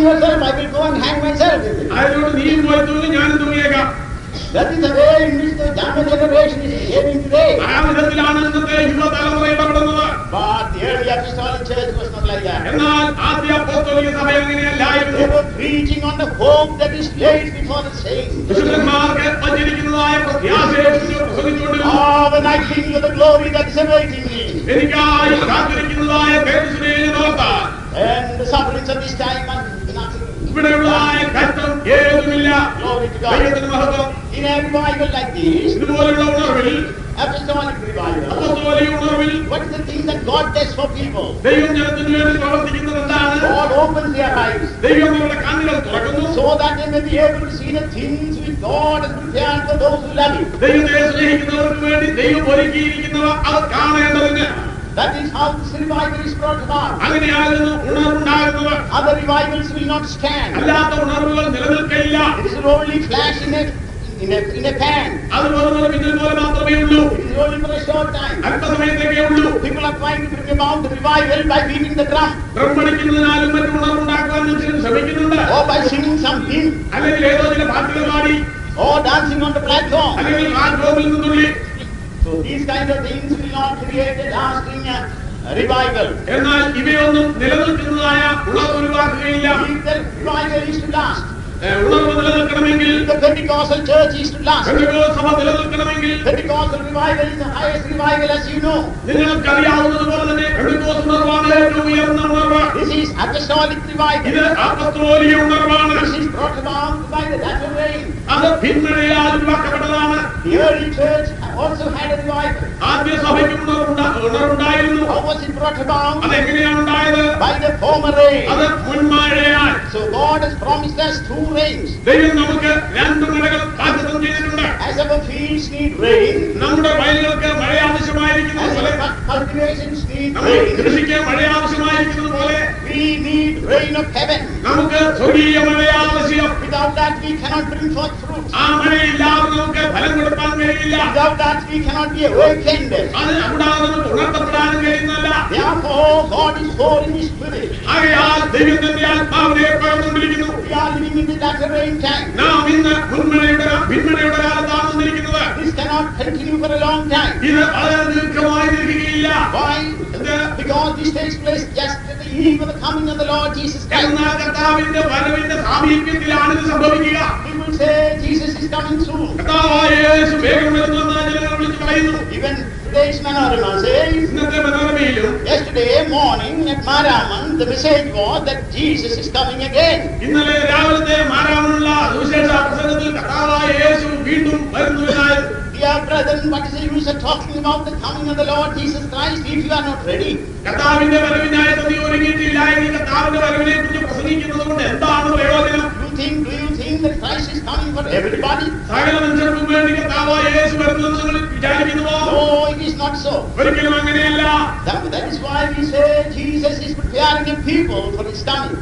yourself, I will go and hang myself. That is the way in which the younger generation is behaving today. But the early apostolic church was not like that. They were preaching on the hope that is laid before the saints. Ah, when I think of the glory that is awaiting me, and the sufferings of this time are nothing. Glory to God. In a revival like this, apostolic revival, what is the thing that God does for people? God opens their eyes so that they may be able to see the things which God has prepared for those who love Him. That is how this revival is brought about. Other revivals will not stand. It is only flash in a pan. It is only for a short time. People are trying to bring about the revival by beating the drum, or by singing some hymn, or dancing on the platform. So these kind of things will not create a lasting revival. If the revival is to last, the Pentecostal church is to last. Pentecostal revival is the highest revival, as you know. This is apostolic revival. This is brought about by the latter rain. The early church also had a revival. How was it brought about? By the former rain. So God has promised us two rains. As our fields need rain, as our cultivations need rain, we need rain of heaven. Without that we cannot bring forth fruit. Without that we cannot be awakened. Therefore God is pouring His Spirit. We are living in the latter rain time. This cannot continue for a long time. Why? Because this takes place just at the eve of the coming of the Lord Jesus Christ. People say Jesus is coming soon. Even today's Manorama says, yesterday morning at Maraman, the message was that Jesus is coming again. Dear brethren, what is the use of talking about the coming of the Lord Jesus Christ if you are not ready? Do you think that Christ is coming for everybody? No, it is not so. That is why we say Jesus is preparing a people for His coming.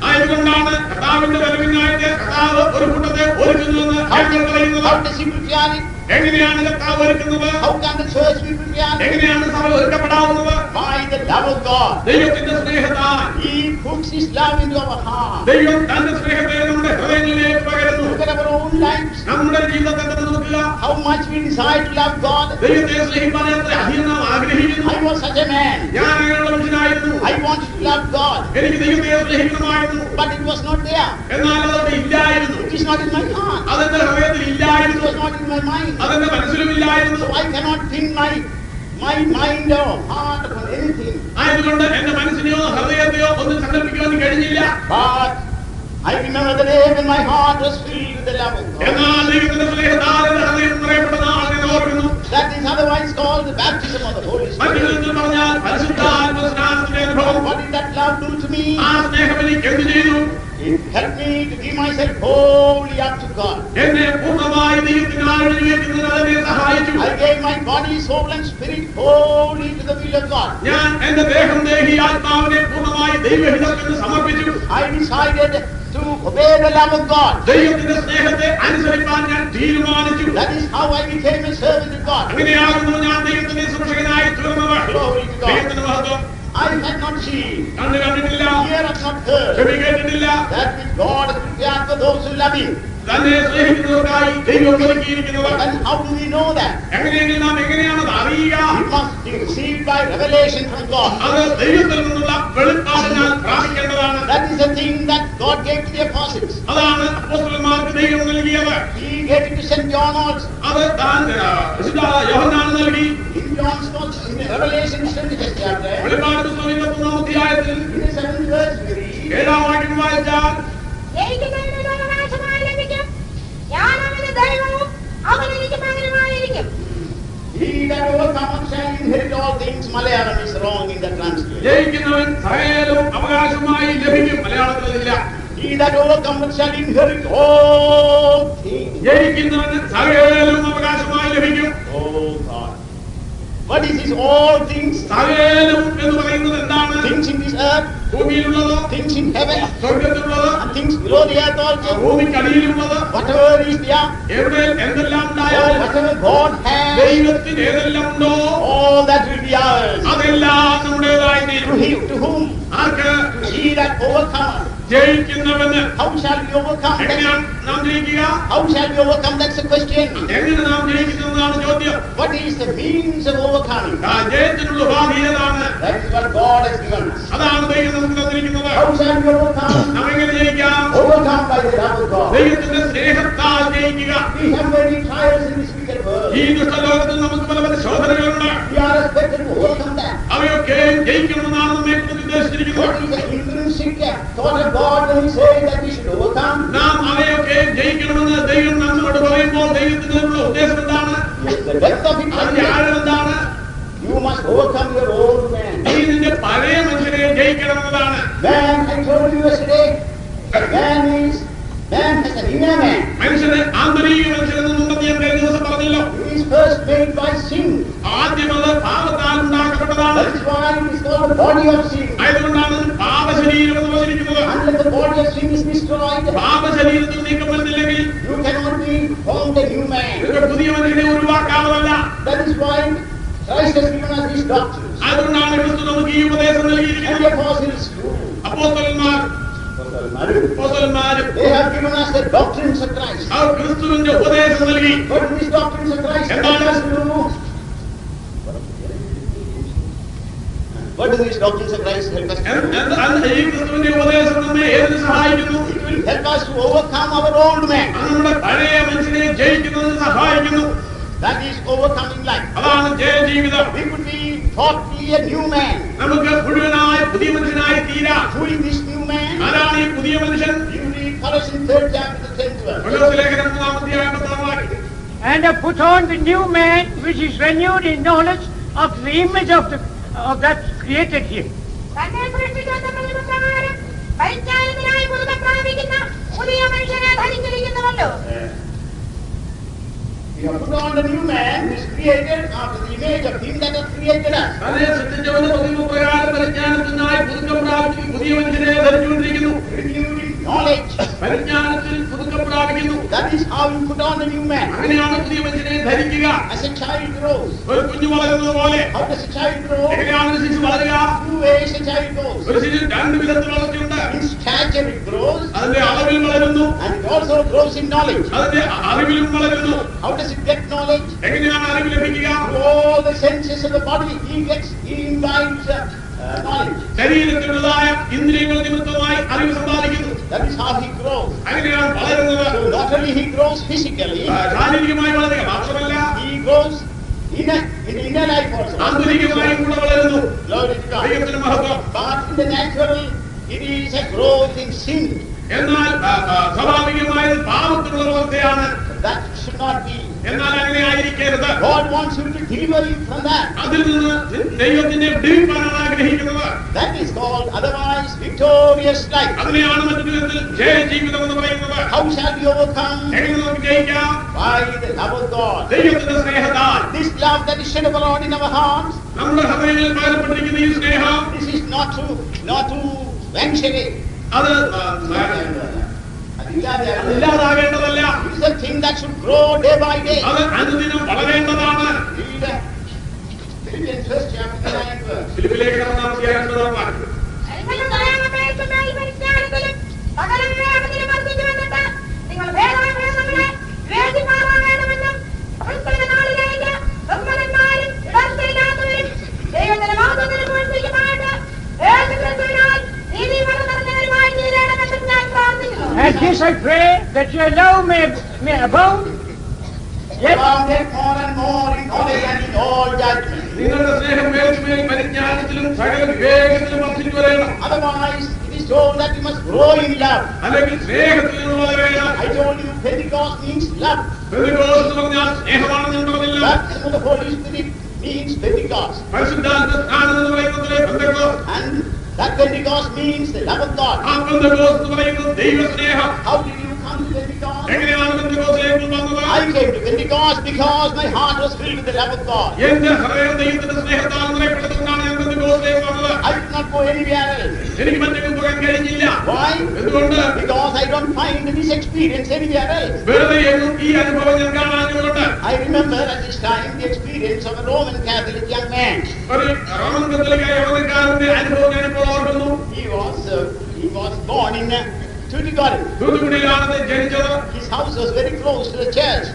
How does He prepare it? How can the church be prepared? By the love of God. He puts His love into our heart. Look at our own lives. How much we desire to love God. I was such a man. I wanted to love God. But it was not there. It is not in my heart. It was not in my mind. So I cannot pin my mind or heart upon anything. But I remember the day when my heart was filled with the love of God. That is otherwise called the baptism of the Holy Spirit. What did that love do to me? It helped me to give myself wholly up to God. I gave my body, soul and spirit wholly to the will of God. I decided to obey the love of God. That is how I became a servant of God. Glory to God. I had not seen, കണ്ണ് കണ്ടിട്ടില്ല, ear hath not heard, ചെവി കേട്ടിട്ടില്ല, that which God hath prepared for those who love Him. തന്നെ സ്നേഹിക്കുന്നവർക്കായി ദൈവം ഒരുക്കിയിരിക്കുന്നത്. And how do we know that? എങ്ങനെയെങ്കിൽ നാം എങ്ങനെയാണത് അറിയുക? It must be received by revelation from God. അത് ദൈവത്തിൽ നിന്നുള്ള വെളിപ്പാടിനാൽ പ്രാപിക്കേണ്ടതാണ്. That is the thing that God gave to the apostles. അതാണ് അപ്പോസ്തലന്മാർക്ക് ദൈവം നൽകിയത്. He gave it to St. John also. അത് താൻ വിശുദ്ധ യോഹന്നാന് നൽകി. In John's Gospel, in Revelation 20th chapter, വെളിപ്പാട് പുസ്തകം 21-ാം അധ്യായത്തിൽ in the 7th verse, we read, 7-ാം വാക്യം വായിച്ചാൽ he that overcometh shall inherit all things. Malayalam is wrong in the translation. ജയിക്കുന്നവൻ സകലവും അവകാശമായി ലഭിക്കും. മലയാളത്തിലില്ല. He that overcometh shall inherit all things. ജയിക്കുന്നവന് സകലവും അവകാശമായി ലഭിക്കും. Oh God. What is this all things? സകലവും എന്ന് പറയുന്നത് എന്താണ്? Things in this earth, ഭൂമിയിലുള്ളതോ, things in heaven, സ്വർഗ്ഗത്തിലുള്ളത്, and things below the earth also. ഭൂമിക്കടിയിലുള്ളത്, Whatever is there, എവിടെ എന്തെല്ലാം or ഉണ്ടായാലും whatever God has, ദൈവത്തിന് ഏതെല്ലാം ഉണ്ടോ all that will be ours. അതെല്ലാം നമ്മുടേതായി To തീരും. him, to whom? Arc? He that overcometh. ജയിക്കുന്നവന്. How shall we overcome? എങ്ങനെയാണ് നാം ജയിക്കുക? How shall we overcome? That's the question. എങ്ങനെ നാം ജയിക്കുന്നതാണ് ചോദ്യം. What is the means of overcoming? ജയത്തിനുള്ള ഉപാധി ഏതാണ്? That is what God has given us. അതാണ് ദൈവം നമുക്ക് തന്നിരിക്കുന്നത്. How shall we overcome? നാം എങ്ങനെ ജയിക്കാം? Overcome by the love of God. ദൈവത്തിന്റെ സ്നേഹത്താൽ ജയിക്കുക. We have many trials in this wicked world. ഈ ദുഷ്ടലോകത്തിൽ നമുക്ക് പല പല ശോധനകളുണ്ട്. We are expected to overcome that. അവയൊക്കെ ജയിക്കണമെന്നാണ് നമ്മെ ഉദ്ദേശിച്ചിരിക്കുന്നത്. What is the intrinsic thought of God when He says that we should overcome? നാം അവയൊക്കെ ജയിക്കണമെന്ന് ദൈവം നമ്മോട് പറയുമ്പോൾ ദൈവത്തിനുള്ള ഉദ്ദേശം എന്താണ്? The depth of it. അതിന്റെ ആഴം എന്താണ്? You must overcome your old man. നീ നിന്റെ പഴയ മനുഷ്യനെ ജയിക്കണമെന്നതാണ്. Man, I told you yesterday, man has an inner man. മനുഷ്യന് ആന്തരിക മനുഷ്യനെന്നുണ്ടെന്ന് ഞാൻ കഴിഞ്ഞ ദിവസം പറഞ്ഞല്ലോ. He is first made by sin. ആദ്യം അത് പാപത്താൽ ഉണ്ടാക്കപ്പെട്ടതാണ്. That is why it is called the body of sin. ആയതുകൊണ്ടാണ് പാപശരീരം എന്ന് പറഞ്ഞിരിക്കുന്നത്. Unless the body of sin is destroyed, പാപശരീരത്തിൽ നീക്കം വരുന്നില്ലെങ്കിൽ you cannot be formed a new man. ഒരു പുതിയ മനുഷ്യനെ ഉരുവാക്കാവുന്നതല്ല. That is why Christ has given us these doctrines. അതുകൊണ്ടാണ് ക്രിസ്തു നമുക്ക് ഈ ഉപദേശം And നൽകിയിരിക്കുന്നത്. the apostles too. അപ്പോസ്തലന്മാരും They have given us the doctrines of Christ. അവർ ക്രിസ്തുവിന്റെ ഉപദേശം നൽകി. What do these doctrines of Christ help us to do? What do these doctrines of Christ help us to do? ഈ ക്രിസ്തുവിന്റെ ഉപദേശം നമ്മെ ഏതിന് സഹായിക്കുന്നു? It will help us to overcome our old man. അത് നമ്മുടെ പഴയ മനുഷ്യനെ ജയിക്കുന്നതിന് സഹായിക്കുന്നു. That is overcoming life. അതാണ് ജയജീവിതം. We could be totally a new man. നമുക്ക് മുഴുവനായി പുതിയ മനുഷ്യനായി തീരാം. Who is this new man? ആരാണ് ഈ പുതിയ മനുഷ്യൻ? You read Colossians 3rd chapter, the 10th verse. കൊലോസ്യ ലേഖനം 3-ാം അധ്യായം 10-ാം വാക്യം. And have put on the new man, which is renewed in knowledge of the image of that created him. തന്നെ സൃഷ്ടിച്ചവന്റെ പ്രകാരം പരിജ്ഞാനത്തിനായി പുതുക്കം പ്രാപിക്കുന്ന പുതിയ മനുഷ്യനെ ധരിച്ചിരിക്കുന്നുവല്ലോ. We have put on the new man, who is created after the image of him that has created us. തന്നെ സൃഷ്ടിച്ചവന്റെ പതിവ് പ്രകാരം പരിജ്ഞാനത്തിനായി പുതുക്കം പ്രാപിച്ച് പുതിയ മനുഷ്യനെ ധരിച്ചുകൊണ്ടിരിക്കുന്നു. Renewed in knowledge. പരിജ്ഞാനത്തിൽ പുതുക്കം പ്രാപിക്കുന്നു. That is how you put on the new man. അങ്ങനെയാണ് പുതിയ മനുഷ്യനെ ധരിക്കുക. As a child grows. ഒരു കുഞ്ഞു വളരുന്നത് പോലെ. How does a child grow? എങ്ങനെയാണ് ഒരു ശിശു വളരുക? Two ways a child grows. ഒരു ശിശു രണ്ട് വിധത്തിൽ വളർച്ചയുണ്ട്. In stature it grows, അതിന്റെ അളവിൽ വളരുന്നു, and it also grows in knowledge. അതിന്റെ അറിവിലും വളരുന്നു. How does it get knowledge? എങ്ങനെയാണ് അറിവ് ലഭിക്കുക? All the senses of the body, he imbibes knowledge. ശരീരത്തിലുള്ളതായ ഇന്ദ്രിയങ്ങൾ നിമിത്തമായി അറിവ് സമ്പാദിക്കുന്നു. That is how he grows. അങ്ങനെയാണ് വളരുന്നത്. So not only he grows physically, ശാരീരികമായി വളരുക മാത്രമല്ല he grows in the inner life also. ആന്തരികമായി കൂടെ വളരുന്നു. Glory to God. ദൈവത്തിന് മഹത്വം. But in the natural, it is a growth in sin. എന്നാൽ സ്വാഭാവികമായ പാപത്തിനുള്ള വളർച്ചയാണ്. That should not be. എന്നാൽ അങ്ങനെ ആയിരിക്കരുത്. God wants you to deliver you from that. അതിൽ നിന്ന് ദൈവത്തിനെ വിടുവിപ്പാനാണ് ആഗ്രഹിക്കുന്നത്. That is called otherwise victorious life. അതിനെയാണ് മറ്റൊരു വിധത്തിൽ ജയജീവിതം എന്ന് പറയുന്നത്. How shall we overcome? എങ്ങനെ നമുക്ക് ജയിക്കാം? By the love of God. ദൈവത്തിന്റെ സ്നേഹത്താൽ. This love that is shed abroad in our hearts. നമ്മുടെ ഹൃദയങ്ങളിൽ പകരപ്പെട്ടിരിക്കുന്ന ഈ സ്നേഹം, This is not to venture it. അത് ഇല്ലാതാകേണ്ടതല്ല. It is a thing that should grow day by day. അത് അനുദിനം വളരേണ്ടതാണ്. Read Philippians 1st chapter 9 9th verse. ഫിലിപ്പിലേഖനം 1-9 വാക്യം. നിങ്ങൾ ദയാപേക്ഷമേൽ പരിജ്ഞാനത്തിലും സകലവിവേകത്തിലും വർദ്ധിച്ചു വന്നിട്ട് നിങ്ങൾ വേദാഭേദങ്ങളെ വിവേചിപ്പാറാകണമെന്നും ക്രിസ്തുവിന്റെ നാളിലേക്ക് ബഹുമാനന്മാരും ഇടർച്ചയില്ലാത്തവരും ദൈവത്തിന്റെ മഹത്വത്തിന് പൂർത്തിക്കുമായിട്ട് യേശുക്രിസ്തുവിനാൽ നീതിമാനും നിറഞ്ഞവരുമായി തീരണമെന്നും ഞാൻ പ്രാർത്ഥിക്കുന്നു. And this I pray that your love may abound. Yes. Abounded more and more in knowledge and in all judgment. നിങ്ങളുടെ സ്നേഹം മേൽക്കുമേൽ പരിജ്ഞാനത്തിലും സകല വിവേകത്തിലും വർദ്ധിച്ചു വരണം. Otherwise, it is told that you must grow in love. അല്ലെങ്കിൽ സ്നേഹത്തിൽ നിന്ന് വളരണം. I told you Pentecost means love. Pentecost എന്ന് പറഞ്ഞാൽ സ്നേഹമാണെന്ന് ഞാൻ പറഞ്ഞില്ല. Baptism of the Holy Spirit means Pentecost. പരിശുദ്ധാത്മ സ്നാനം എന്ന് പറയുന്നത് Pentecost. And that Pentecost means the love of God. ആ പെന്തക്കോസ്ത് എന്ന് പറയുന്നത് ദൈവസ്നേഹം. How did you come to Pentecost? എങ്ങനെയാണ് പെന്തക്കോസ്തിലേക്ക് വന്നത്? I came to Pentecost because my heart was filled with the love of God. എന്റെ ഹൃദയം ദൈവത്തിന്റെ സ്നേഹത്താൽ നിറയപ്പെട്ടതുകൊണ്ടാണ് ഞാൻ പെന്തക്കോസ്തിലേക്ക് വന്നത്. I did not go anywhere else. എനിക്ക് മറ്റെങ്ങും പോകാൻ കഴിഞ്ഞില്ല. Why? എന്തുകൊണ്ട്? Because I don't find this experience anywhere else. വെറുതെ എങ്ങും ഈ അനുഭവം ഞാൻ കാണാഞ്ഞതുകൊണ്ട്. I remember at this time the experience of a Roman Catholic young man. ഒരു റോമൻ കത്തോലിക്കായ യവനക്കാരന്റെ അനുഭവം ഞാനിപ്പോൾ ഓർക്കുന്നു. He was born in Tuticorin. തൂത്തുക്കുടിയിലാണ് ജനിച്ചത്. His house was very close to the church.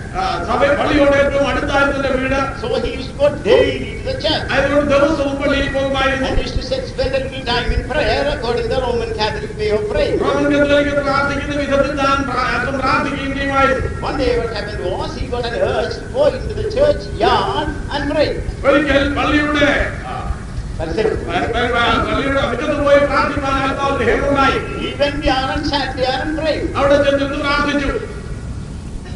സഭ പള്ളിയോട് ഏറ്റവും അടുത്തായിരുന്നു എന്റെ വീട്. So he used to go daily to the church. അതുകൊണ്ട് ദിവസവും പള്ളിയിൽ പോകുമായിരുന്നു. And used to spend a little time in prayer according to the Roman Catholic way of praying. Roman കത്തോലിക്ക പ്രാർത്ഥിക്കുന്ന വിധത്തിൽ താൻ പ്രാർത്ഥിക്കുകയും ചെയ്യുമായിരുന്നു. One day what happened was he got an urge to go into the church yard and pray. ഒരിക്കൽ പള്ളിയുടെ That's it. പള്ളിയുടെ അറ്റത്ത് പോയി പ്രാർത്ഥിക്കാൻ ആൾക്കാരുടെ ഹേമുണ്ടായി. He went there and sat there and prayed. അവിടെ ചെന്നിട്ട് പ്രാർത്ഥിച്ചു.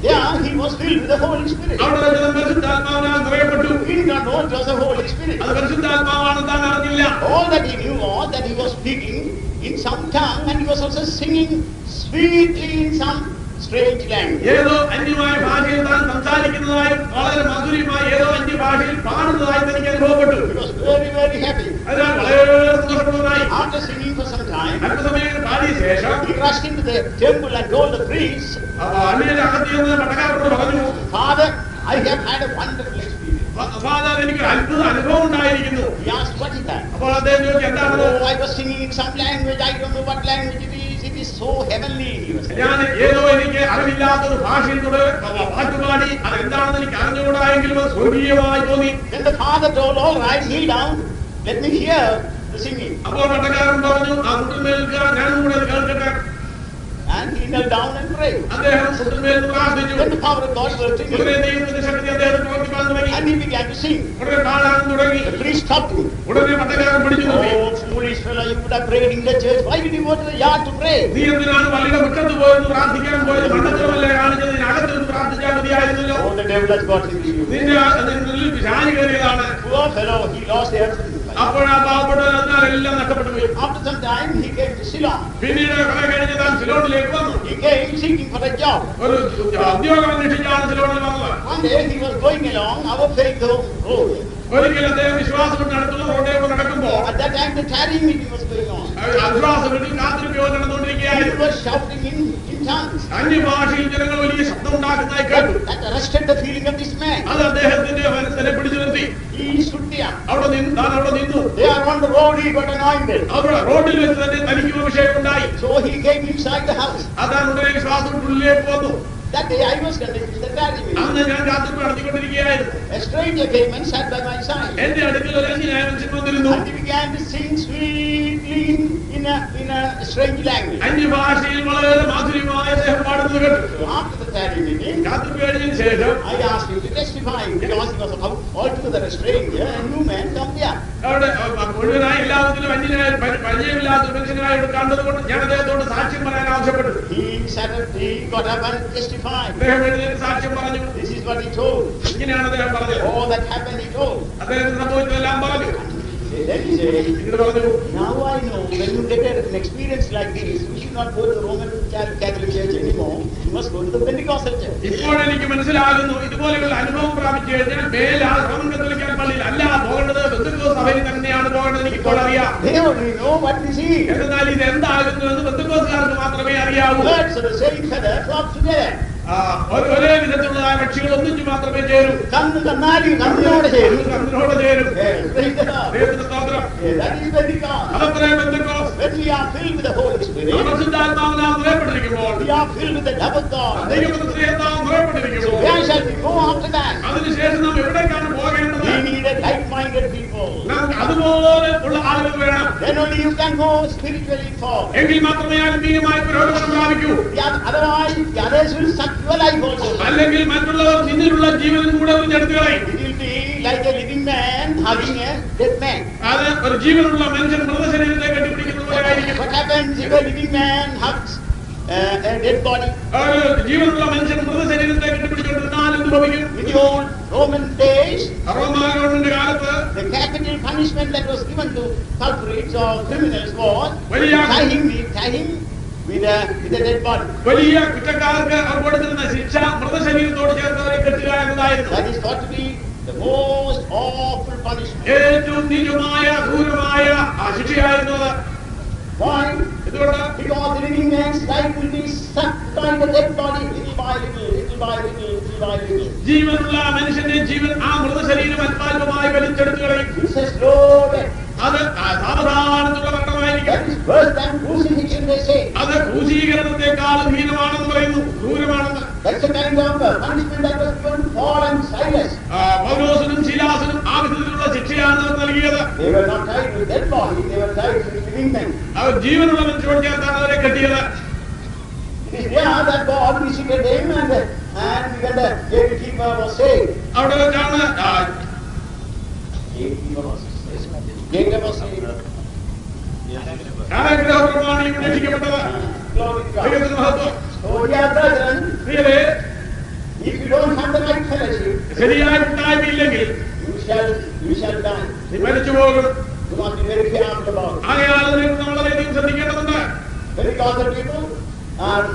There he was filled with the Holy Spirit. അവിടെ ചെന്ന് പരിശുദ്ധാത്മാവിനാൽ നിറയപ്പെട്ടു. He did not know it was the Holy Spirit. അത് പരിശുദ്ധാത്മാവാണ് താൻ അറിഞ്ഞില്ല. All that he knew was that he was speaking in some tongue and he was also singing sweetly in some strange language. ഏതോ അന്യമായ ഭാഷയിൽ താൻ സംസാരിക്കുന്നതായി വളരെ മധുരമായി ഏതോ അന്യഭാഷയിൽ പാടുന്നതായി തനിക്ക് അനുഭവപ്പെട്ടു. He was very, very happy. അതിനാൽ വളരെ സന്തോഷപ്രദമായി After singing for some time, അല്പസമയം പാടിയ ശേഷം he rushed into the temple and told the priest, അന്യന്റെ അകത്ത് ചെന്ന് പട്ടക്കാരോട് പറഞ്ഞു, Father, I have had a wonderful experience. Father എനിക്കൊരു അത്ഭുത അനുഭവം ഉണ്ടായിരിക്കുന്നു. He asked, what is that? അപ്പോൾ അദ്ദേഹം ചോദിച്ചു, എന്താണത്? Oh, I was singing in some language, I don't know what language it is. It is so heavenly. He was saying. ഞാൻ ഏതോ എനിക്ക് അറിവില്ലാത്തൊരു ഭാഷയിൽ കൂടെ പാട്ടുപാടി അതെന്താണെന്ന് എനിക്ക് അറിഞ്ഞുകൂടായെങ്കിലും അത് സ്വർഗീയമായി തോന്നി. Then the father told, all right, kneel down, let me hear the singing. അപ്പോൾ പട്ടക്കാരൻ പറഞ്ഞു, ആ മുട്ടിന്മേൽ നിൽക്കുക, ഞാനും കൂടെ അത് കേൾക്കട്ടെ. And he knelt down and prayed. അദ്ദേഹം മുട്ടിന്മേൽ പ്രാർത്ഥിച്ചു. Then the power of God worked in ഉടനെ him. ദൈവത്തിന്റെ ശക്തി അദ്ദേഹത്തെ പ്രവർത്തിക്കാൻ തുടങ്ങി. And he began to sing. ഉടനെ പാടാൻ തുടങ്ങി. The priest stopped him. ഉടനെ പട്ടക്കാരൻ പിടിച്ചു നിർത്തി. Oh, foolish fellow, you could have prayed in the church. Why did you go to the yard to pray? നീ എന്തിനാണ് പള്ളിയുടെ മുറ്റത്ത് പോയത് പ്രാർത്ഥിക്കാൻ പോയത്? മണ്ടത്തരമല്ലേ കാണിച്ചത്? ഇതിനകത്ത് പ്രാർത്ഥിച്ചാൽ മതിയായിരുന്നല്ലോ. Oh, the devil has got into you. നിന്റെ പിശാച് കയറിയതാണ്. Poor fellow, he lost everything. അപ്പോൾ ആ പാവപ്പെട്ടവൻ അതിനാൽ എല്ലാം നഷ്ടപ്പെട്ടു പോയി. After some time, he came to Ceylon. പിന്നീട് കുറെ കഴിഞ്ഞ് താൻ സിലോണിലേക്ക് വന്നു. He came seeking for a job. ഒരു ഉദ്യോഗം അന്വേഷിച്ചാണ് സിലോണിൽ വന്നത്. One day, he was going along our faith road. ഒരിക്കൽ അദ്ദേഹം വിശ്വാസം കൊണ്ട് നടത്തുന്ന റോഡിലേക്ക് നടക്കുമ്പോൾ At that time, the tarrying meeting was going on. അവിശ്വാസം വീട്ടിൽ കാത്തിരിപ്പോ നടന്നുകൊണ്ടിരിക്കുകയായിരുന്നു. People were shouting in tongues. അന്യഭാഷയിൽ ജനങ്ങൾ വലിയ ശബ്ദം ഉണ്ടാക്കുന്നതായി കേട്ടു. That arrested the feeling of this man. അത് അദ്ദേഹത്തിന്റെ മനസ്സിനെ പിടിച്ചു നിർത്തി. He stood there. അവിടെ നിന്നു. There on the road, he got anointed. അവിടെ റോഡിൽ വെച്ച് തന്നെ തനിക്ക് അഭിഷേകം ഉണ്ടായി. So he came inside the house. അതാണ് ഉടനെ വിശ്വാസത്തിനുള്ളിലേക്ക് വന്നു. That day, I was conducting the tarrying meeting. അന്ന് ഞാൻ കാത്തിരിപ്പ് നടത്തിക്കൊണ്ടിരിക്കുകയായിരുന്നു. A stranger came and sat by my side. എന്റെ അടുക്കൽ ഒരു അന്യനായ മനുഷ്യൻ വന്നിരുന്നു. And he began to sing sweetly in a strange language. അന്യഭാഷയിൽ വളരെ മാധുര്യമായ അദ്ദേഹം പാടുന്നത് കേട്ടു. So after the tarrying meeting, കാത്തിരിപ്പ് കഴിഞ്ഞതിന് ശേഷം I asked him to testify because he was altogether a stranger, a new man come there. അവിടെ മുഴുവനായി എല്ലാത്തിലും അന്യനായ പരിചയമില്ലാത്ത ഒരു മനുഷ്യനായിട്ട് കണ്ടതുകൊണ്ട് ഞാൻ അദ്ദേഹത്തോട് സാക്ഷ്യം പറയാൻ ആവശ്യപ്പെട്ടു. He got up and testified. അദ്ദേഹം എഴുന്നേറ്റ് സാക്ഷ്യം പറഞ്ഞു. This is what he told. ഇങ്ങനെയാണ് അദ്ദേഹം പറഞ്ഞത്. All that happened, he told. അദ്ദേഹത്തിന് സംഭവിച്ചതെല്ലാം പറഞ്ഞു. Then he said, ഇത് പറഞ്ഞു, now I know when you get an experience like this, you should not go to the Roman Catholic Church anymore. You must go to the Pentecostal Church. ഇപ്പോഴെനിക്ക് മനസ്സിലാകുന്നു ഇതുപോലെയുള്ള അനുഭവം പ്രാപിച്ചു കഴിഞ്ഞാൽ മേലാൽ റോമൻ കത്തോലിക്ക പള്ളിയിൽ അല്ല പോകേണ്ടത്, പെന്തക്കോസ്ത് സഭയിൽ തന്നെയാണ് പോകേണ്ടത്. എനിക്ക് ഇപ്പോൾ അറിയാം. They only know what this is. എന്നാൽ ഇത് എന്താകുന്നു എന്ന് പെന്തക്കോസ്തുകാർക്ക് മാത്രമേ അറിയാവൂ. Birds of the same feather flock together. ഒരേ വിധത്തിലുള്ളതായ പക്ഷികൾ ഒന്നിച്ചു മാത്രമേ ചേരൂ. കന്നാലി കന്നിനോട് ചേരും. കന്നിനോട് ചേരും. Praise the Lord. ദൈവത്തിന്റെ സ്തോത്രം. That is Pentecost. അതത്രേ Pentecost. When we are filled with the Holy Spirit, പരിശുദ്ധാത്മാവിനാൽ നിറയപ്പെട്ടിരിക്കുമ്പോൾ, we are filled with the love of God. ദൈവത്തിന്റെ സ്നേഹത്താൽ നിറയപ്പെട്ടിരിക്കുമ്പോൾ, Where shall we go after that? അതിനുശേഷം നാം എവിടേക്കാണ് പോകേണ്ടത്? We need a like-minded people. നമുക്ക് അതുപോലെ ഉള്ള ആളുകൾ വേണം. Then only you can go spiritually forward. എങ്കിൽ മാത്രമേ ആത്മീയമായി പുരോഗമനം പ്രാപിക്കൂ. Otherwise, the others will suck your life also. അല്ലെങ്കിൽ മറ്റുള്ളവർ നിന്നിലുള്ള ജീവനും കൂടെ എടുത്തു കളയും. It will be like a living man hugging a dead man. അത് ഒരു ജീവനുള്ള മനുഷ്യൻ മൃതശരീരത്തെ കെട്ടിപ്പിടിക്കുന്ന പോലെ ആയിരിക്കും. What happens if a living man hugs a dead body? ഒരു ജീവനുള്ള മനുഷ്യൻ മൃതശരീരത്തെ കെട്ടിപ്പിടിച്ചുകൊണ്ടിരുന്നാൽ എന്ത് ഭവിക്കും? In the old Roman days, റോമാ ഗവൺമെന്റ് കാലത്ത് the capital punishment that was given to culprits or criminals was tie him with a dead body. വലിയ കുറ്റക്കാർക്ക് അവർ കൊടുത്തിരുന്ന ശിക്ഷ മൃതശരീരത്തോട് ചേർത്തവരെ കെട്ടുക എന്നതായിരുന്നു. That is thought to be the most awful punishment. ഏറ്റവും നീചമായ ക്രൂരമായ ആ ശിക്ഷയായിരുന്നു അത്. Why? എന്തുകൊണ്ട്? Because the living man's life will be sucked by the dead body, little by little, little by little, little by little. ജീവനുള്ള മനുഷ്യന്റെ ജീവൻ ആ മൃതശരീരം അല്പാൽപമായി വലിച്ചെടുത്തു കളയും. It's a slow death. അത് സാവധാനത്തുള്ള മരണമായിരിക്കും. That is worse than crucifixion, they say. അത് ക്രൂശീകരണത്തെക്കാളും ഹീനമാണെന്ന് പറയുന്നു, ക്രൂരമാണെന്ന്. That's the kind of punishment that was given to Paul and Silas. പൗലോസിനും ശീലാസിനും ആ വിധത്തിലുള്ള ശിക്ഷയാണ് അവർ നൽകിയത്. They were not tied with dead body, they were tied with living men. അവർ ജീവനുള്ള മനുഷ്യരോട് ചേർത്താണ് അവരെ കെട്ടിയത്. It is there that God visited them and the gatekeeper was saved. അവിടെ വെച്ചാണ് Jacob was saved. കാരാഗ്രഹപ്രമാണിയും രക്ഷിക്കപ്പെട്ടത്. Glory to God. ദൈവത്തിന് മഹത്വം. So dear brethren, പ്രിയരേ, if you don't have the right fellowship, ശരിയായ കൂട്ടായ്മയില്ലെങ്കിൽ you shall die. നീ മരിച്ചു പോകും. You must be very careful about it. ആകയാൽ അതിനെക്കുറിച്ച് നമ്മൾ വളരെയധികം ശ്രദ്ധിക്കേണ്ടതുണ്ട്. Pentecostal people are,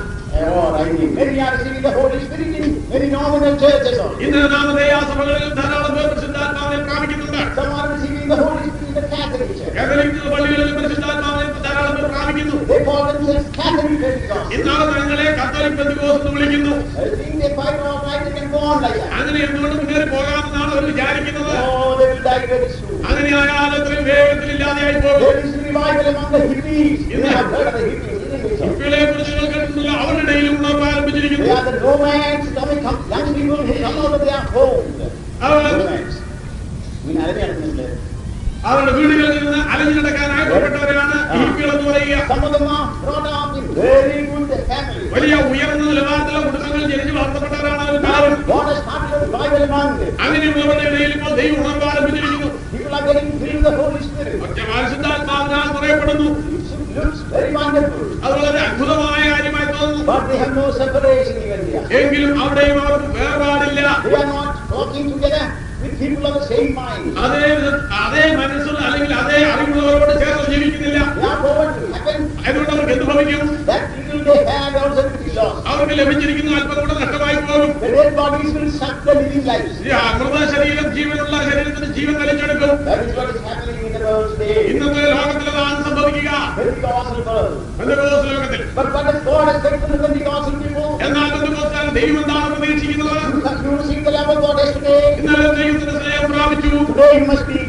many are receiving the Holy Spirit in many nominal churches also. ഇന്ന് നാമധേയ സഭകളിൽ ധാരാളം പേർ പരിശുദ്ധാത്മാവിനെ പ്രാപിക്കുന്നുണ്ട്. Some are receiving the Holy Spirit in the Catholic Church. Catholic പള്ളികളിൽ പരിശുദ്ധാത്മാവിനെ ധാരാളം പേർ പ്രാപിക്കുന്നു. They call themselves Catholic Pentecostals. ഇന്നാളെ തങ്ങളെ കത്തോലിക് പെന്തക്കോസ്ത് എന്ന് വിളിക്കുന്നു. I think they fight all right, they can go on like that. അങ്ങനെ എന്തുകൊണ്ട് മുന്നേറി പോകാമെന്നാണ് അവർ വിചാരിക്കുന്നത്. Oh, they will die very soon. അങ്ങനെയായാൽ അത്രയും വേഗത്തിൽ ഇല്ലാതെയായി പോകും. There is revival among the hippies. You may have heard of the hippies, isn't it? ഹിപ്പികളെ കുറിച്ച് നിങ്ങൾ കേട്ടിട്ടില്ല. അവരുടെ ഇടയിലും ഉണർവ് ആരംഭിച്ചിരിക്കുന്നു. They are the nomads coming, young people who come out of their homes. Nomads. അവരുടെ വീടുകളിൽ നിന്ന് അലഞ്ഞു നടക്കാനായി പുറപ്പെട്ടവരാണ് ഹിപ്പികൾ എന്ന് പറയുക. Some of them are brought up in very good families. വലിയ ഉയർന്ന നിലവാരത്തിലുള്ള കുടുംബങ്ങളിൽ ജനിച്ചു വളർത്തപ്പെട്ടവരാണ് അവരെല്ലാവരും. God has started a revival among them. അങ്ങനെയുള്ളവരുടെ ഇടയിൽ ഇപ്പോൾ ദൈവം ഉണർവ് ആരംഭിച്ചിരിക്കുന്നു. People are getting filled with the Holy Spirit. പരിശുദ്ധാത്മാവിനാൽ നിറയപ്പെടുന്നു. It looks very wonderful. അത് വളരെ അത്ഭുതമായ കാര്യമായി തോന്നുന്നു. But they have no separation even there. എങ്കിലും അവിടെയും അവർക്ക് വേർപാടില്ല. They are not talking together with people of the same mind. അതേ മനസ്സുള്ള അല്ലെങ്കിൽ അതേ അറിവുള്ളവരോട് ചേർന്ന് ജീവിക്കുന്നില്ല. Therefore, what will happen? അതുകൊണ്ട് അവർക്ക് എന്ത് ഭവിക്കും? That little they had also will be lost. അവർക്ക് ലഭിച്ചിരിക്കുന്ന അല്പം കൂടെ നഷ്ടമായി പോകും. The dead bodies will suck the living lives. മൃത ശരീരം ജീവനുള്ള ശരീരത്തിന് ജീവൻ വലിച്ചെടുക്കും. That is what is happening in the world today. ഇന്നത്തെ ലോകത്തിൽ അതാണ് സംഭവിക്കുക. Pentecostal world. പെന്തക്കോസ്ത് ലോകത്തിൽ. But what has God expected from the Pentecostal people? എന്നാൽ പെന്തക്കോസ്തുകാർ ദൈവം എന്താണ് പ്രതീക്ഷിക്കുന്നത്? You receive the love of God yesterday. ഇന്നലെ ദൈവത്തിന്റെ സ്നേഹം പ്രാപിച്ചു. Today you must be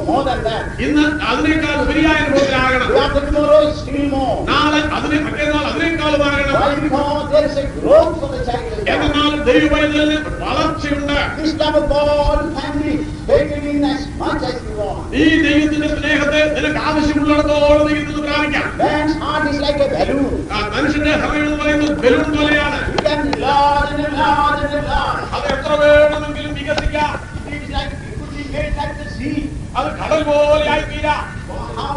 more than that. ഇന്ന് അതിനേക്കാൾ ഉപരിയായ അനുഭവത്തിലാകണം. After tomorrow is still more. നാളെ മറ്റന്നാൾ അതിനേക്കാളും ആകണം. Why? Because there is a growth for the child of God. എന്നാൽ ദൈവപൈതലിന് വളർച്ചയുണ്ട്. This love of God can be taken in as much as you want. ഈ ദൈവത്തിന്റെ സ്നേഹത്തെ നിനക്ക് ആവശ്യമുള്ളിടത്തോളം നീ ഇന്ന് പ്രാപിക്കാം. Man's heart is like a balloon. മനുഷ്യന്റെ ഹൃദയം എന്ന് പറയുന്നത് ബലൂൺ പോലെയാണ്. It can enlarge and enlarge and enlarge. അത് എത്ര വേണമെങ്കിലും വികസിക്കാം. It is like, it could be made like the sea. അത് കടൽ പോലെ ആയിത്തീരാം. How?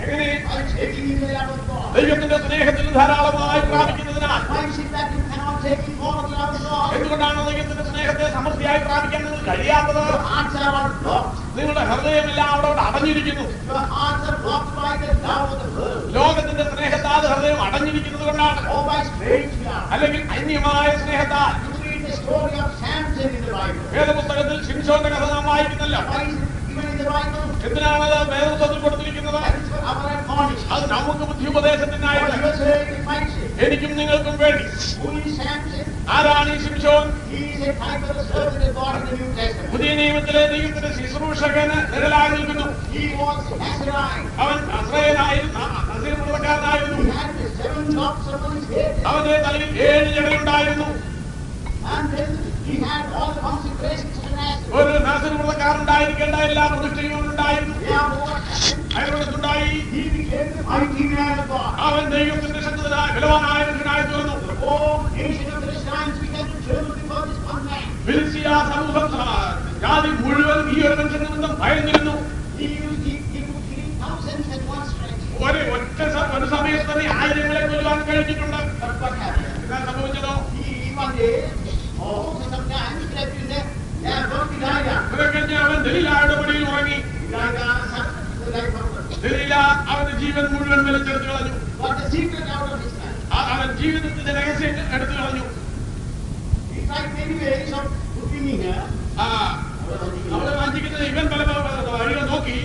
എങ്ങനെ? By taking in the love of God. ദൈവത്തിന്റെ സ്നേഹത്തിൽ ധാരാളമായി പ്രാപിക്കുന്നതിനാൽ. Why is it that you cannot take in more of the love of God? എന്തുകൊണ്ടാണ് ദൈവത്തിന്റെ സ്നേഹത്തെ സമൃദ്ധിയായി പ്രാപിക്കാൻ നിങ്ങൾക്ക് കഴിയാത്തത്? Your hearts are all blocked. നിങ്ങളുടെ ഹൃദയമെല്ലാം അവിടെ അടഞ്ഞിരിക്കുന്നു. Your hearts are blocked by the love of the world. ലോകത്തിന്റെ സ്നേഹത്താൽ ഹൃദയം അടഞ്ഞിരിക്കുന്നത് കൊണ്ടാണ്. Or by strange love. അല്ലെങ്കിൽ അന്യമായ സ്നേഹത്താൽ. You read the story of Samson in the Bible. വേദപുസ്തകത്തിൽ ശിംശോന്റെ കഥ നാം വായിക്കുന്നല്ലോ. Why is it given in the Bible? എന്തിനാണത് വേദപുസ്തകത്തിൽ കൊടുത്തിരിക്കുന്നത്? That is for our admonition. അത് നമുക്ക് ബുദ്ധിയുപദേശത്തിനായിട്ട്. What you are saying, it might say. എനിക്കും നിങ്ങൾക്കും വേണ്ടി. Who is Samson? ആരാണ് ഈ ശിംശോൻ? He is a type of the servant of God in the New Testament. പുതിയ നിയമത്തിലെ ദൈവത്തിന്റെ ശുശ്രൂഷകന് നിഴലായി നിൽക്കുന്നു. He was Nazarene. അവൻ നസറേയനായിരുന്നു, നസീറുകാരനായിരുന്നു. He had the 7 locks upon his head. അവന്റെ തലയിൽ 7 ജടയുണ്ടായിരുന്നു. And then he had all the consecrations of an Nazarene. ഒരു നസീറുകാരനുണ്ടായിരിക്കേണ്ട എല്ലാ പ്രതിഷ്ഠയും ഉണ്ടായിരുന്നു. അയാളുണ്ടായി. He became the mighty man of God. അവൻ ദൈവത്തിന്റെ ശക്തനായ ബലവാനായ മനുഷ്യനായി തീർന്നു. The whole nation of Philistines began to tremble before this one man. ഫിലിസ്തീയ സമൂഹം, ജാതി മുഴുവൻ ഈ ഒരു മനുഷ്യൻ നിമിത്തം ഭയന്നിരുന്നു. He could kill thousands at one stretch. ഒരു സമയത്ത് തന്നെ 1000-ങ്ങളെ കൊല്ലുവാൻ കഴിഞ്ഞിട്ടുണ്ട്. But what happened? എന്താ സംഭവിച്ചതോ? He one day, sometimes slept in there, Elijah. കഴിഞ്ഞ് അവൻ ദലീലയുടെ പടിയിൽ ഉറങ്ങി. ദലീല അവന്റെ ജീവൻ മുഴുവൻ വിലച്ചെടുത്തു കളഞ്ഞു. What the secret out of his life? അവൻ ജീവിതത്തിന്റെ രഹസ്യം എടുത്തു കളഞ്ഞു. He tried many ways of putting me here. അവളെ വഞ്ചിക്കുന്നത് ഇവൻ പല വഴികൾ നോക്കി.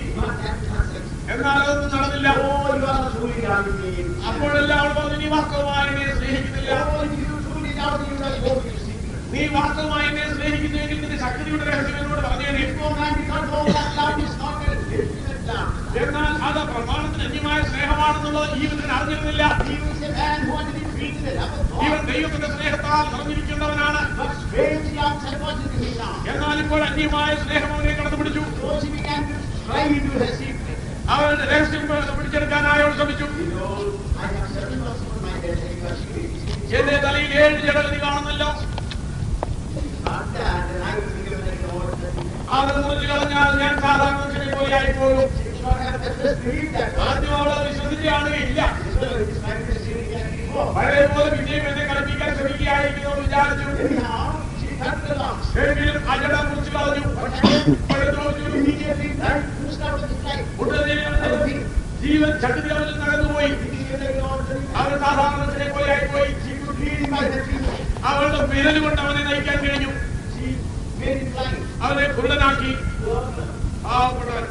എന്നാൽ അതൊന്നും നടന്നില്ല. Oh, you are not truly loving me. അപ്പോഴെല്ലാം അവൾ പറഞ്ഞു, നീ വാസ്തവമായി എന്നെ സ്നേഹിക്കുന്നില്ല. Oh, if you truly love me, you must go to your secret. നീ വാസ്തവമായി എന്നെ സ്നേഹിക്കുന്നുവെങ്കിൽ നിന്റെ ശക്തിയുടെ രഹസ്യം എന്നോട് പറഞ്ഞു. Oh man, because all that love is not a legitimate love. എന്നാൽ അത് പ്രമാണത്തിന് അന്യമായ സ്നേഹമാണെന്നുള്ളത് ഈ വിധത്തിന് അറിഞ്ഞിരുന്നില്ല. He was a man who wanted to be treated as love of ഇവൻ God. ദൈവത്തിന്റെ സ്നേഹത്താൽ നിറഞ്ഞിരിക്കുന്നവനാണ്. But strangely outside watching to him now. എന്നാൽ ഇപ്പോൾ അന്യമായ സ്നേഹം അവനെ കടന്നു പിടിച്ചു. So she began to pry into her secret. അവരുടെ രഹസ്യം പിടിച്ചെടുക്കാനായി അവൾ ശ്രമിച്ചു. You know, I have 7 locks on my head and you are secret. എന്റെ തലയിൽ 7 ജടകൾ നീ കാണുന്നല്ലോ. Not that, and I will figure that out. അത് മുറിച്ചു കളഞ്ഞാൽ ഞാൻ സാധാരണ മനുഷ്യനെ പോലെ ആയിപ്പോകും. She did not have just believe that. ആദ്യം അവൾ അത് വിശ്വസിക്കുകയാണില്ല. So it is like this really like before. പഴയ പോലെ പിന്നെയും എന്നെ കളിപ്പിക്കാൻ ശ്രമിക്കുകയായിരിക്കുന്നു എന്ന് വിചാരിച്ചു. Anyhow, she cut the locks. എങ്കിലും ആ ജട മുറിച്ചു കളഞ്ഞു. Immediately, that pushed out of his life. ഉടനെ അവന്റെ ജീവൻ ശക്തി അവനിൽ നടന്നുപോയി. അവൻ സാധാരണ മനുഷ്യനെ പോലെ ആയിപ്പോയി. She could lead him by the feet. അവളുടെ വിരൽ കൊണ്ട് അവനെ നയിക്കാൻ കഴിഞ്ഞു. She made him blind. അവനെ കുരുടനാക്കി. പാവപ്പെട്ടവൻ.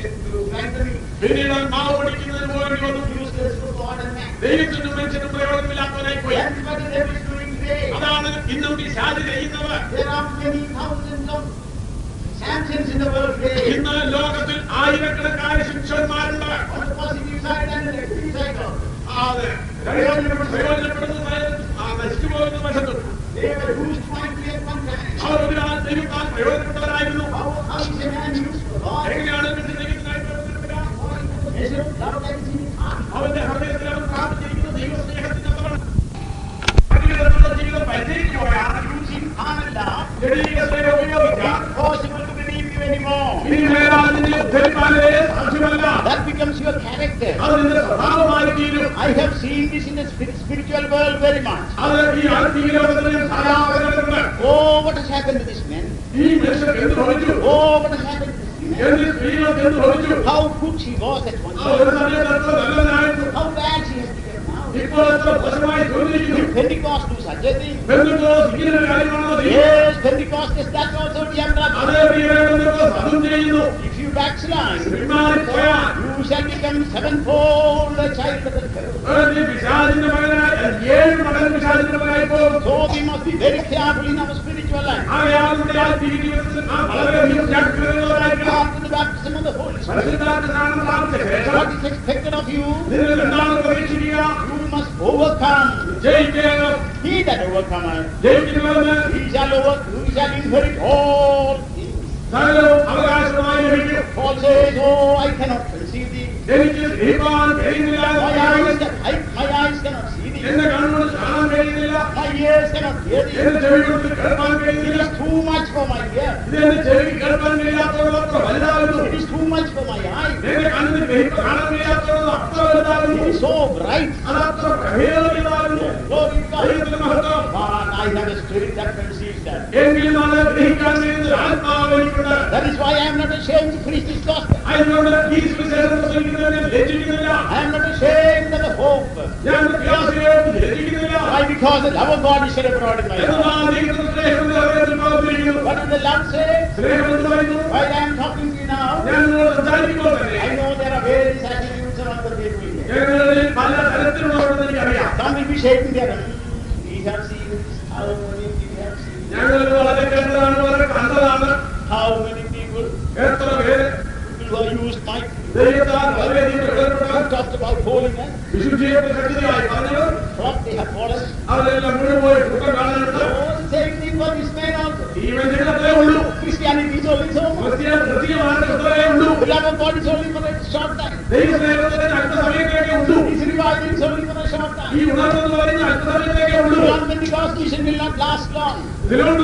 Even to blind the meat. പിന്നീട് മാവ് പഠിക്കുന്നതിന് പോകേണ്ടി വന്നു. Useless for God and man. ദൈവത്തിനും മനുഷ്യനും പ്രയോജനമില്ലാത്തവനായി പോയി. That's what the devil is doing today. അതാണ് ഇന്നും ഈ ശാന്തി ചെയ്യുന്നവർ. There are many thousands of Samsons in the world today. ഇന്ന് ലോകത്തിൽ ആയിരക്കണക്കായ ശിക്ഷന്മാരുണ്ട്. On the positive side and the negative side of it. അതെ, പ്രയോജനപ്പെടുന്ന നശിച്ചു പോകുന്ന വശത്തും. They were used mightily at one time. അവർ ഒരാൾ ദൈവത്താൽ പ്രയോജനപ്പെട്ടവരായിരുന്നു. How is a man used for God? എങ്ങനെയാണ് മനുഷ്യൻ ദൈവത്തിനായി പ്രയോജനപ്പെടുക? Measure of love that is in his heart. അവന്റെ ഹൃദയത്തിൽ അവൻ പ്രാപിച്ചിരിക്കുന്ന ദൈവസ്നേഹത്തിനകത്താണ്. അതിനുള്ള ജീവിതം പരിചരിക്കുകയാണ്. Using carnal love, ജഡീക സ്നേഹം ഉപയോഗിക്കാം. not possible to believe you anymore. That becomes your character. അത് നിന്റെ സ്വഭാവമായി തീരും. I have seen this in the spiritual world very much. അത് ഈ ആത്മീയ ലോകത്തിലും സാധാരണ. Oh, what has happened to this man? ഈ മനുഷ്യർക്ക് എന്ത് ഭവിച്ചു? Oh, what has happened to this man? എന്ത് സ്ത്രീകൾക്ക് എന്ത് ഭവിച്ചു? How good she was at one ആ ഒരു time. സമയത്ത് അത്ര നല്ലവനായിരുന്നു. How bad she has become now. ഇപ്പോൾ എത്ര മോശമായി തോന്നിയിരിക്കുന്നു. Pentecost do such a thing. Pentecost ഇങ്ങനെ ഒരു കാര്യമാണോ ചെയ്യുന്നത്? Yes, Pentecost is that also the അതേ പ്രിയപ്പെട്ടവരെ, അതും ചെയ്യുന്നു. If you backslide, പിന്മാറിപ്പോയാൽ you shall become sevenfold a child of the devil. നീ പിശാചിന്റെ മകനായി 7 മടങ്ങ് പിശാചിന്റെ മകനായി പോകും. So we must be very careful in our spiritual life. ആകയാൽ നമ്മുടെ ആത്മീയ ജീവിതത്തിൽ നാം വളരെയധികം ജാഗ്രതയുള്ളവരായിരിക്കണം. After the baptism of the Holy Spirit, പരിശുദ്ധാത്മ സ്നാനം പ്രാപിച്ച ശേഷം what is expected of you? നിങ്ങൾ എന്താണ് പ്രതീക്ഷിക്കുക? You must overcome. ജയിക്കണം. He that overcometh, ജയിക്കുന്നവന് he shall inherit all things. സകലവും അവകാശമായി ലഭിക്കും. Paul says, oh, I cannot conceive thee. എനിക്ക് ഗ്രഹിക്കാൻ കഴിയുന്നില്ല. My eyes cannot see thee. എന്റെ കണ്ണുകൊണ്ട് കാണാൻ കഴിയുന്നില്ല. My ears cannot hear thee. എന്റെ ചെവി കൊണ്ട് കേൾക്കാൻ It കഴിയുന്നില്ല. is too much for my ear. ഇത് എന്റെ ചെവി കേൾക്കാൻ കഴിയാത്തവർ അത്ര വലുതാകുന്നു. It is too much for my eye. എന്റെ കണ്ണിന് കാണാൻ കഴിയാത്തവർ അത്ര വലുതാകുന്നു. It is so bright. അത് അത്ര പ്രഭേദമാകുന്നു. Glory to God. ദൈവത്തിന്റെ മഹത്വം. But I have a spirit that conceives that. എങ്കിലും അത് ഗ്രഹിക്കാൻ കഴിയുന്ന ഒരു ആത്മാവ് എനിക്കുണ്ട്. That is why I am not ashamed to preach this gospel. അതിനോട് ഈ സുവിശേഷം പ്രസംഗിക്കുന്നതിനെ ലജ്ജിക്കുന്നില്ല. I am not ashamed of the hope. ഞാൻ പ്രയാസയോട് ലജ്ജിക്കുന്നില്ല. Why? Because the love of God is shed abroad in my heart. എന്നാൽ ദൈവത്തിന്റെ സ്നേഹത്തിന്റെ ഹൃദയത്തിൽ പകർന്നിരിക്കുന്നു. What does the love say? സ്നേഹം എന്ന് പറയുന്നു. While I am talking to you now, ഞാൻ നിങ്ങളോട് സംസാരിക്കുമ്പോൾ തന്നെ I know there are various attitudes among the people here. ഞങ്ങളിൽ പല തരത്തിലുള്ളവരെന്ന് എനിക്കറിയാം. Some shaking their head. We have seen this. How many we have seen this? ഞങ്ങൾ വളരെ കണ്ടതാണ്, വളരെ കണ്ടതാണ്. How many people എത്ര പേര് who have used mic ദൈവത്താൽ വളരെയധികം ഇടപെട്ടവർ talked about holiness, വിശുദ്ധിയെ ശക്തിയായി പറഞ്ഞവർ what they have fallen. അവരെല്ലാം മുഴുവൻ കുറ്റം കാണുന്നുണ്ട്. Oh, the same thing for this man also. ഈ മനുഷ്യനത്രേ ഉള്ളൂ. Christianity is only so much. ക്രിസ്ത്യമാരുടെ അത്രേ ഉള്ളൂ. The love of God is only for a short time. ദൈവസ്നേഹത്തിന് അടുത്ത സമയത്തേക്കേ ഉള്ളൂ. His revival is only for a short ഈ time. ഉണർവെന്ന് പറയുന്ന അടുത്ത സമയത്തേക്കേ ഉള്ളൂ. Beyond Pentecost mission will not last long. അധികം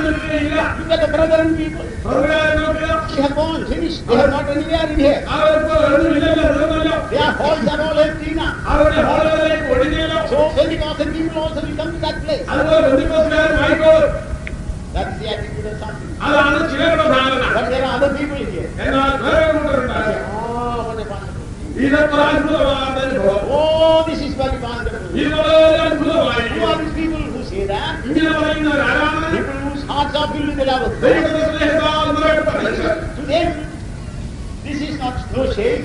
നിൽക്കുകയില്ല. Look at the brethren people. They have gone, finished. They have not anywhere in here. അവർക്ക് ഒന്നുമില്ലല്ലോ, തീർന്നല്ലോ. Their halls are all empty now. അവരുടെ ഹോളുകളിലേക്ക് ഒഴിഞ്ഞല്ലോ. So Pentecostal people also will come to that place. അതുപോലെ ബന്ധുക്കോസുകാരും ആയിക്കോളും. That is the attitude of some people. അതാണ് ചിലരുടെ ധാരണ. But there are other people here. എന്നാൽ വേറെ കൂട്ടരുണ്ടാകും. Oh, what a wonderful thing. ഇതെത്ര അത്ഭുതമാണ് അനുഭവം. Oh, this is very wonderful. ഇത് വളരെ Who അത്ഭുതമായിരിക്കും. are these people who say that? ഇങ്ങനെ പറയുന്നവരാരാണ്? People whose hearts are filled with the love of God. ദൈവത്തിന്റെ സ്നേഹത്താൽ നിറയപ്പെട്ട മനുഷ്യർ. To them, this is not no shame.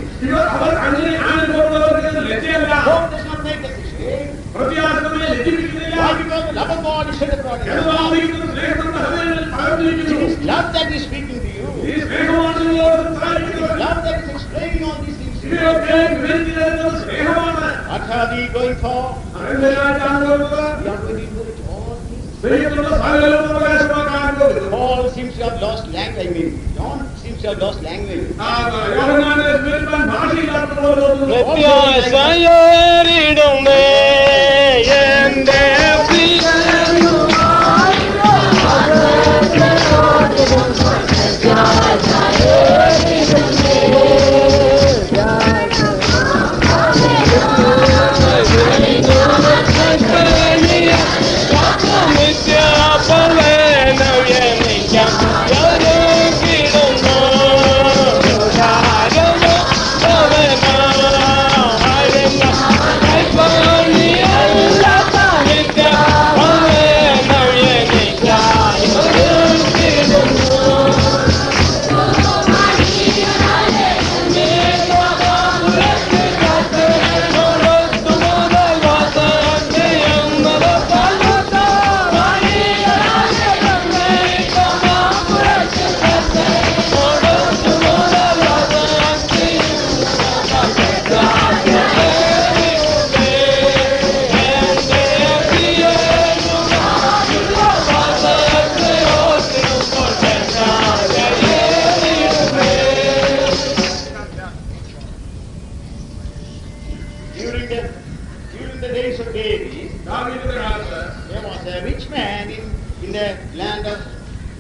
അവർ അങ്ങനെ അനുഭവമുള്ളവർക്ക് ഇത് ലജ്ജയല്ല. Hope does not make us ashamed. പ്രത്യാശമേ ലജ്ജിപ്പിക്കുന്നില്ല. Why? Because the love of God is shed abroad in us. യഥാർത്ഥ സ്നേഹത്തിന്റെ ഹൃദയങ്ങളിൽ പകർന്നിരിക്കുന്നു. It is love that is speaking to you. ഈ സ്നേഹമാണ് നിങ്ങളോട് It സംസാരിക്കുന്നത്. is love that is explaining all these things to you. ഇവയൊക്കെ വിവരിച്ചു തരുന്നത് സ്നേഹമാണ്. What are we going for? എന്തിനായിട്ടാണ് പോകുന്നത്? We are going to inherit all things. ദൈവത്തിനുള്ള സകലവും അവകാശമാക്കാൻ പോകുന്നു. Paul seems to have lost language. I mean, John seems to have lost language. യോഹന്നാനെ സ്മരിപ്പാൻ ഭാഷയില്ലാത്തതുപോലെ തോന്നുന്നു. പ്രത്യാശയേറിടുമേ എന്റെ During the days of David, ദാവീദിന്റെ കാലത്ത് there was a rich man in the land of,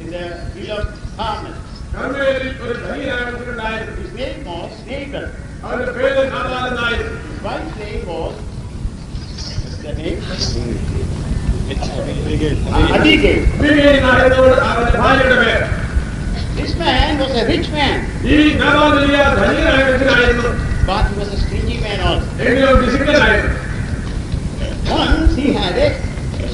in the hill of Carmel. കർമ്മേലിൽ ഒരു ധനികനായിട്ടുണ്ടായിരുന്നു. His name was Nabal. അവന്റെ പേര് നാഥാലെന്നായിരുന്നു. His wife's name was, what's the name? Abigail. അബീഗയിലായിരുന്നു അവന്റെ ഭാര്യയുടെ പേര്. This man was a rich man, ഈ നാഥാൽ വലിയ ധനികനായിരുന്നു. but he was a stingy man also. എങ്കിലും പിശുക്കനായിരുന്നു. Once he had a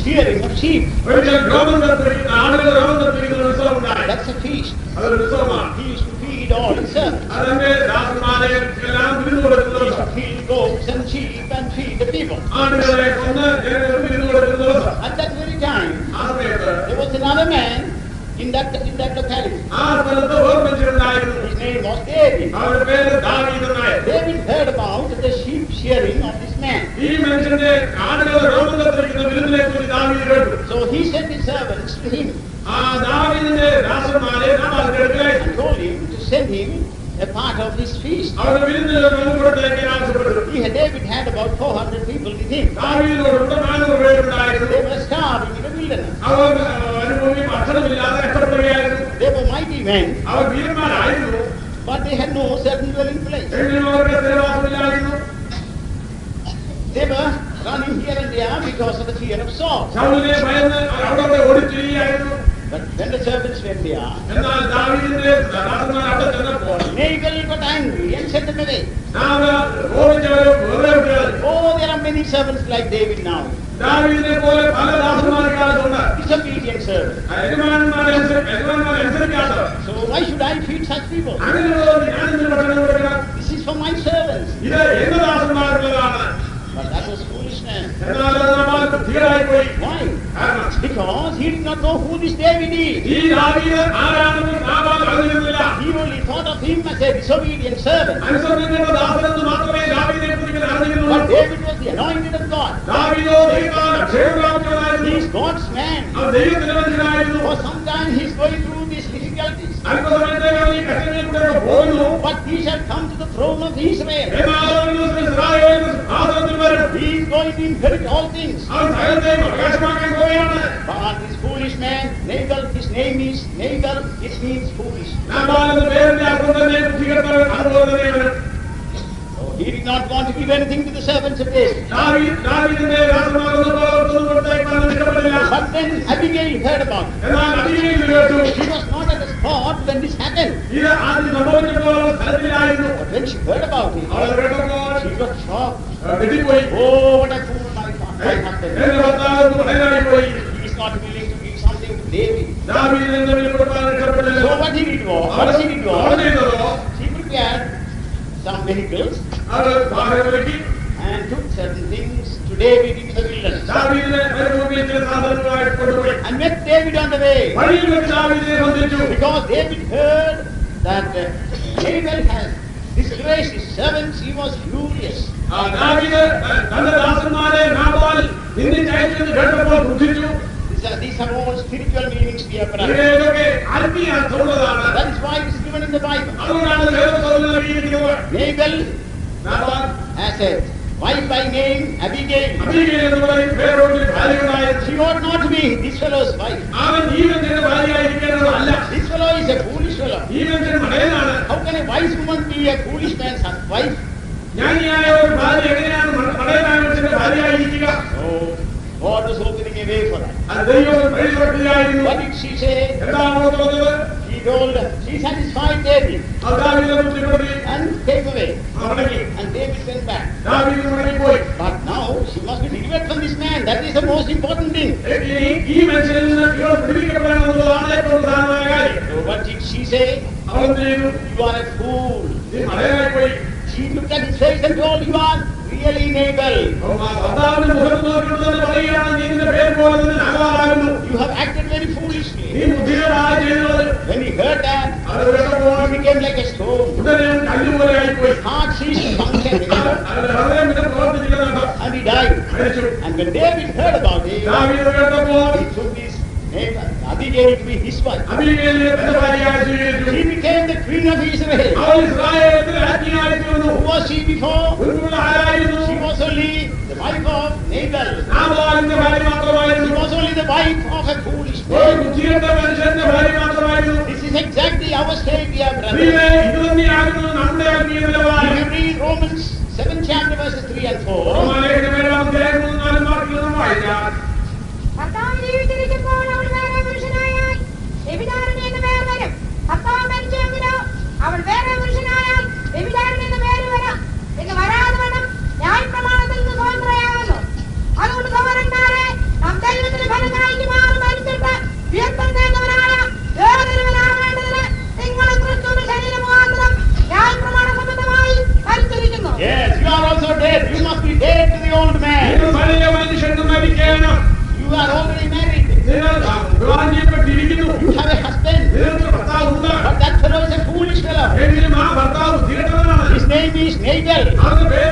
shearing of sheep. ഒരിക്കൽ രോമം കത്തിരിക്കുന്ന ആടുകൾ രോമം കത്തിരിക്കുന്ന ഒരു ഉത്സവം ഉണ്ടായി. That's a feast. അതൊരു ഉത്സവമാണ്. He used to feed all his servants. അതിന്റെ ദാസന്മാരെ എല്ലാം വിരുന്ന് കൊടുക്കുന്ന He used ദിവസം. to feed goats and sheep and feed the people. ആടുകളെ കൊന്ന് ജനങ്ങൾക്ക് വിരുന്ന് കൊടുക്കുന്ന ദിവസം. At that very time, ആ സമയത്ത് there was another man in that locality. ആ സ്ഥലത്ത് ഒരു മനുഷ്യനുണ്ടായിരുന്നു. His name was David. അവരുടെ പേര് ദാവീദെന്നായിരുന്നു. David heard about the sheep shearing of this man. ഈ മനുഷ്യന്റെ ആടുകളെ രോമം കത്തിരിക്കുന്ന വിരുന്നിനെ കുറിച്ച് ദാവീദ് കേട്ടു. So he sent his servants to him ആ ദാവീദിന്റെ ദാസന്മാരെ നാം കേൾക്കുകയായി. and told him to send him a part of this feast. അവരുടെ വിരുന്നിൽ കൊടുത്തേക്കാൻ ആവശ്യപ്പെട്ടു. David had about 400 people with him. ദാവീദിനോട് 400 പേരുണ്ടായിരുന്നു. They were starving in the wilderness. Our അനുഭവി ഭക്ഷണമില്ലാതെ കഷ്ടപ്പെടുകയായിരുന്നു. They were mighty men, our വീരന്മാരായിരുന്നു. but they had no certain dwelling place. എങ്കിലും അവരുടെ സ്ഥിരവാസമില്ലായിരുന്നു. They were running here and there because of the fear of Saul. ശൗലിനെ ഭയന്ന് അവർ അവിടെ ഓടിച്ചിരിക്കുകയായിരുന്നു. But when the servants went there, എന്നാൽ ദാവീദിന്റെ ദാസന്മാർ അവിടെ ചെന്നപ്പോൾ Nabal got angry and sent them away. ഓടിച്ചവരും വെറുതെ വിട്ടു. Oh, there are many servants like David now. ദാവീദിനെ പോലെ പല ദാസന്മാരുണ്ട്. Disobedient servants. യജമാനന്മാരെ അനുസരിക്കാത്തവർ. So why should I feed such people? അങ്ങനെയുള്ളവർ ഞാനെന്തിന് ഭക്ഷണം കൊടുക്കണം? This is for my servants. ഇത് എന്റെ ദാസന്മാരുള്ളതാണ്. But that was foolishness. എന്നാൽ അത് നാബാൽ ബുദ്ധികേടായി പോയി. Why? കാരണം Because he did not know who this David is. ഈ ദാവീദ് ആരാണെന്ന് നാബാൽ അറിഞ്ഞിരുന്നില്ല. He only thought of him as a disobedient servant. അനുസരണക്കേണ്ട ദാസനെന്ന് മാത്രമേ ദാവീദിനെ കുറിച്ച് അറിഞ്ഞിരുന്നുള്ളൂ. But David was the anointed of God. ദാവീദോ ദൈവത്താൽ അഭിഷേകം പ്രാപിച്ചവനായിരുന്നു. He is God's man. അവൻ ദൈവത്തിന്റെ മനുഷ്യനായിരുന്നു. For some time he is going through these difficulties. അല്പസമയത്തേക്ക് അവൻ ഈ കഷ്ടങ്ങളിലൂടെ പോകുന്നു. But he shall come to the throne of Israel. എന്നാൽ അവൻ ഒരു ദിവസം ഇസ്രായേലിന്റെ സിംഹാസനത്തിൽ വരും. He is going to inherit all things. അവൻ സകലത്തെയും അവകാശമാക്കാൻ പോവുകയാണ്. But this foolish man, Nabal, his name is Nabal, it means foolish. Nabal എന്ന പേരിന്റെ അർത്ഥം തന്നെ ബുദ്ധികെട്ടവൻ. അതുപോലെ തന്നെ അവൻ He did not want to give anything to the servants of David. ദാവീദിന്റെ ദാസന്മാരൊന്നും ഒന്നും കൊടുത്തേക്കാൻ ഇഷ്ടപ്പെട്ടില്ല. But then Abigail heard about it. എന്നാൽ അബീഗയിൽ കേട്ടു. She was not at the spot when this happened. ഇത് ആദ്യം സംഭവിച്ചപ്പോൾ അവൾ സ്ഥലത്തിലായിരുന്നു. But when she heard about it, അവൾ കേട്ടപ്പോൾ she got shocked. തെറ്റിപ്പോയി. Oh, what a fool my husband. എന്റെ ഭർത്താവ് പടയാളിപ്പോയി. He is not willing to give something to David. ദാവീദിന് എന്തെങ്കിലും കൊടുക്കാൻ ഇഷ്ടപ്പെട്ടില്ല. So what did he do? What did he do? അവൾ ചെയ്തതോ She prepared some vehicles അവൾ വാഹനത്തിലേക്ക് and took certain things to David into the wilderness. ദാവീദിനെ മരുഭൂമിയിൽ ചില സാധനങ്ങളായിട്ട് കൊണ്ടുപോയി. And met David on the way. വഴിയിൽ വെച്ച് ദാവീദിനെ ബന്ധിച്ചു. Because David heard that Nabal has disgraced his servants, he was furious. ദാവീദ് തന്റെ ദാസന്മാരെ നാബാൽ നിന്ദിച്ചയച്ചെന്ന് കേട്ടപ്പോൾ ദുഃഖിച്ചു. These are all spiritual meanings we have. ഇതൊക്കെ ആത്മീയ അർത്ഥമുള്ളതാണ്. That is why it is given in the Bible. അതുകൊണ്ടാണ് വേദപുസ്തകത്തിൽ നൽകിയിരിക്കുന്നത്. Nabal Nabal has a wife by name Abigail. Abigail എന്ന് പറയും വേറൊരു ഭാര്യയുണ്ടായിരുന്നു. She ought not to be this fellow's wife. അവൻ ഈ മനുഷ്യന്റെ ഭാര്യയായിരിക്കേണ്ടതല്ല. This fellow is a foolish fellow. ഈ മനുഷ്യൻ മടയനാണ്. How can a wise woman be a foolish man's wife? ജ്ഞാനിയായ ഒരു ഭാര്യ എങ്ങനെയാണ് മടയനായ മനുഷ്യന്റെ ഭാര്യയായിരിക്കുക? So God was opening a way for that. അത് ദൈവം വഴിതുറക്കുകയായിരുന്നു. What did she say? എന്താണ് അവൾ പറഞ്ഞത്? She told, she satisfied David ദാവീദിനെ ബുദ്ധിപ്പെടുത്തി and came away. മടങ്ങി. And David went back. ദാവീദ് മടങ്ങിപ്പോയി. But now she must be delivered from this man. That is the most important thing. ഈ മനുഷ്യനിൽ നിന്ന് ഇവൾ പിടിക്കപ്പെടണമെന്നുള്ളതാണ് ഏറ്റവും പ്രധാനമായ കാര്യം. So what did she say? അവൾ എന്ത് ചെയ്തു? You are a fool. നീ മടയനായിപ്പോയി. She looked at his face and told, you are really Nabal. ഭർത്താവിന്റെ മുഖത്ത് നോക്കിയിട്ട് തന്നെ പറയുകയാണ്, നീ നിന്റെ പേര് പോലെ തന്നെ നാബാലാകുന്നു. You have acted very foolishly. നീ ബുദ്ധികേടാണ് ചെയ്തത്. When he heard that, അത് കേട്ടപ്പോൾ he became like a stone. ഉടനെ കല്ലുപോലെ ആയിപ്പോയി. His heart ceased to function. അവന്റെ ഹൃദയം പിന്നെ പ്രവർത്തിച്ചില്ല. And he died. മരിച്ചു. And when David heard about it, ദാവീദ് കേട്ടപ്പോൾ he took his name, Abigail, to be his wife. അബീഗയിലിനെ തന്റെ ഭാര്യയായി സ്വീകരിച്ചു. She became the queen of Israel. അവൾ ഇസ്രായേലിന്റെ രാജ്ഞിയായി തീർന്നു. Who was she before? മുൻപുള്ള ആരായിരുന്നു? She was only the wife of Nabal. നാബാലിന്റെ ഭാര്യ She മാത്രമായിരുന്നു. was only the wife of a foolish ഒരു man. ബുദ്ധികെട്ട മനുഷ്യന്റെ ഭാര്യ മാത്രമായിരുന്നു. This is exactly our state, dear brother. പ്രിയരേ, ഇത് തന്നെയായിരുന്നു നമ്മുടെ ആത്മീയ നിലവാരം. If you read Romans 7 chapter verses 3 and 4, റോമാലേഖനം 7-ാം അധ്യായം 3-4 വാക്യങ്ങൾ നാം വായിച്ചാൽ ഭർത്താവ് ജീവിച്ചിരിക്കുമ്പോൾ അവൾ വേറെ പുരുഷനായാൽ വ്യഭിചാരിണി എന്ന് പേർ വരും. ഭർത്താവ് മരിച്ചുവെങ്കിലോ അവൾ വേറെ പുരുഷനായാൽ വ്യഭിചാരിണി എന്ന് പേര് വരാം. എന്ന് വരാതെ വേണം ന്യായപ്രമാണത്തിൽ നിന്ന് സ്വതന്ത്രയാകുന്നു. അതുകൊണ്ട് സഹോദരന്മാരെ, നാം ദൈവത്തിന് ഫലകായിക്ക് മാറി മരിച്ചിട്ട് ഉയർത്തുന്നവനായ ഏതൊരുവനാവേണ്ടതിന് നിങ്ങളും ക്രിസ്തുവിന്റെ ശരീരം മുഖാന്തരം ന്യായപ്രമാണ സംബന്ധമായി മരിച്ചിരിക്കുന്നു. yes, you are also dead. You must be dead to the old man. നിങ്ങൾ പഴയ മനുഷ്യന് മരിക്കണം. You are already married. നിങ്ങൾ വിവാഹം ചെയ്യപ്പെട്ടിരിക്കുന്നു. You have a husband. നിങ്ങൾക്ക് ഭർത്താവുണ്ട്. But that fellow is a foolish fellow. എങ്കിലും ആ ഭർത്താവ് ബുദ്ധികെട്ടവനാണ്. His name is Nabal. അവന്റെ പേര്